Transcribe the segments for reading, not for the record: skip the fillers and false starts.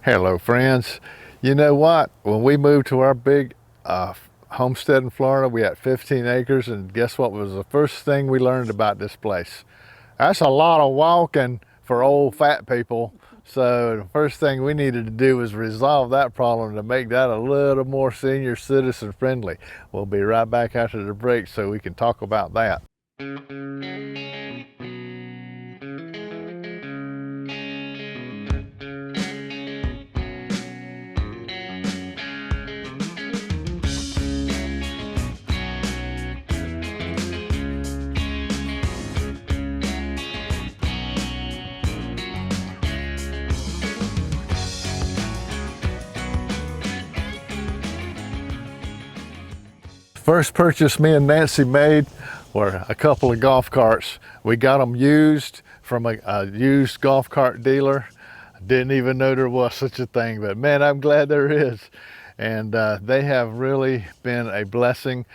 Hello friends. You know what? When we moved to our big homestead in Florida, we had 15 acres, and guess what was the first thing we learned about this place? That's a lot of walking for old fat people. So the first thing we needed to do was resolve that problem to make that a little more senior citizen friendly. We'll be right back after the break so we can talk about that. First purchase me and Nancy made were a couple of golf carts. We got them used from a used golf cart dealer. Didn't even know there was such a thing, but man, I'm glad there is. And they have really been a blessing.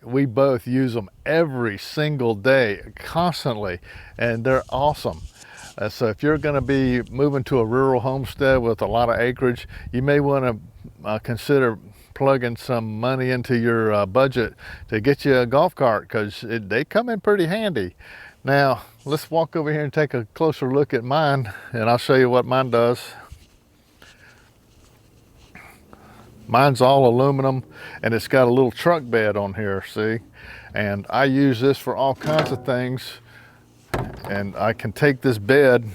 We both use them every single day, constantly, and they're awesome. So if you're going to be moving to a rural homestead with a lot of acreage, you may want to consider plugging some money into your budget to get you a golf cart, because they come in pretty handy. Now let's walk over here and take a closer look at mine, and I'll show you what mine does. Mine's all aluminum, and it's got a little truck bed on here, see? And I use this for all kinds of things. And I can take this bed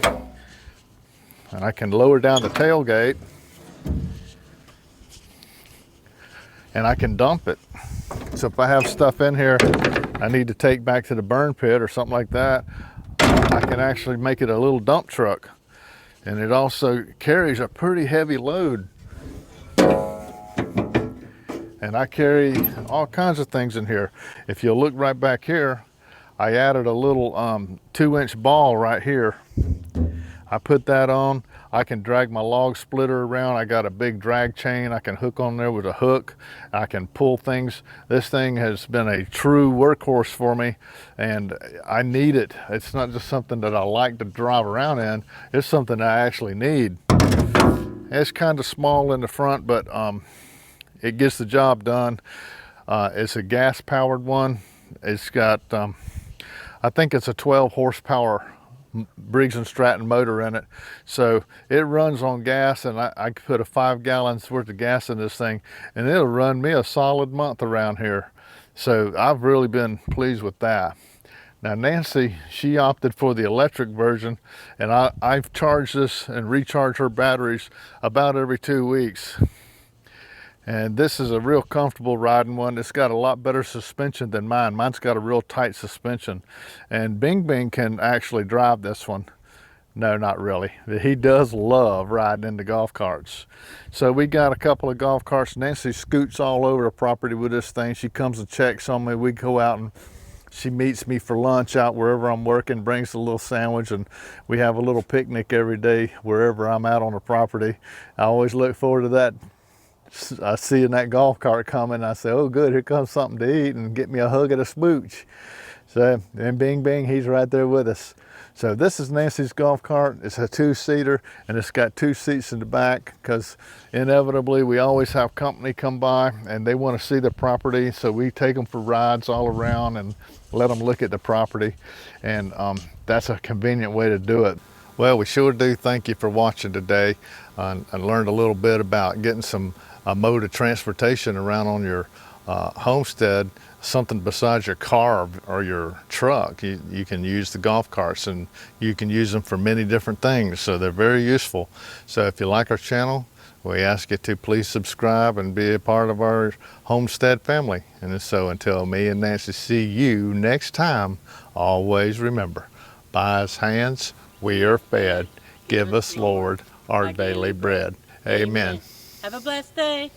and I can lower down the tailgate and I can dump it. So if I have stuff in here I need to take back to the burn pit or something like that, I can actually make it a little dump truck. And it also carries a pretty heavy load. And I carry all kinds of things in here. If you'll look right back here, I added a little 2-inch ball right here. I put that on. I can drag my log splitter around. I got a big drag chain I can hook on there with a hook. I can pull things. This thing has been a true workhorse for me, and I need it. It's not just something that I like to drive around in. It's something I actually need. It's kind of small in the front, but it gets the job done. It's a gas powered one. It's got I think it's a 12 horsepower Briggs & Stratton motor in it. So it runs on gas, and I put a 5 gallons worth of gas in this thing, and it'll run me a solid month around here. So I've really been pleased with that. Now Nancy, she opted for the electric version, and I've charged this and recharged her batteries about every 2 weeks. And this is a real comfortable riding one. It's got a lot better suspension than mine. Mine's got a real tight suspension. And Bing Bing can actually drive this one. No, not really. He does love riding in the golf carts. So we got a couple of golf carts. Nancy scoots all over the property with this thing. She comes and checks on me. We go out and she meets me for lunch out wherever I'm working, brings a little sandwich, and we have a little picnic every day wherever I'm out on the property. I always look forward to that. I see in that golf cart coming, I say, oh good, here comes something to eat, and get me a hug and a smooch. So, and Bing Bing, he's right there with us. So this is Nancy's golf cart. It's a 2-seater, and it's got 2 seats in the back, because inevitably we always have company come by and they want to see the property. So we take them for rides all around and let them look at the property. And that's a convenient way to do it. Well, we sure do thank you for watching today. I learned a little bit about getting some mode of transportation around on your homestead, something besides your car or your truck. You can use the golf carts, and you can use them for many different things, so they're very useful. So if you like our channel, we ask you to please subscribe and be a part of our homestead family. And so until me and Nancy see you next time, always remember, by his hands we are fed. Give us, Lord, our daily bread. Amen. Have a blessed day.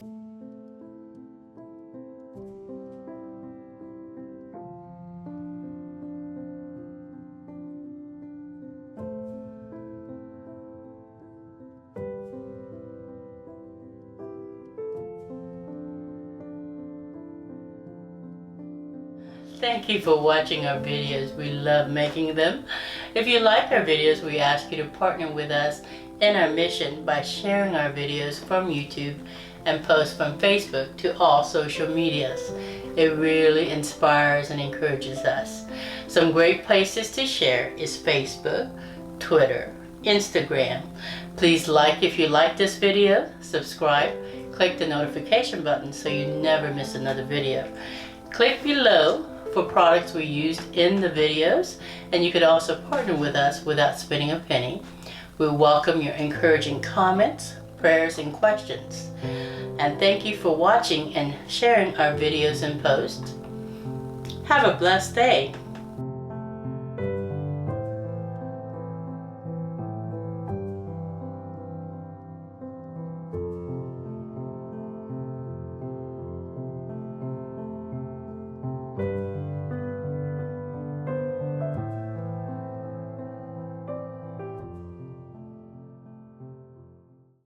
Thank you for watching our videos. We love making them. If you like our videos, we ask you to partner with us in our mission by sharing our videos from YouTube and posts from Facebook to all social medias. It really inspires and encourages us. Some great places to share is Facebook, Twitter, Instagram. Please like if you like this video, subscribe, click the notification button so you never miss another video. Click below for products we used in the videos, and you could also partner with us without spending a penny. We welcome your encouraging comments, prayers, and questions. And thank you for watching and sharing our videos and posts. Have a blessed day.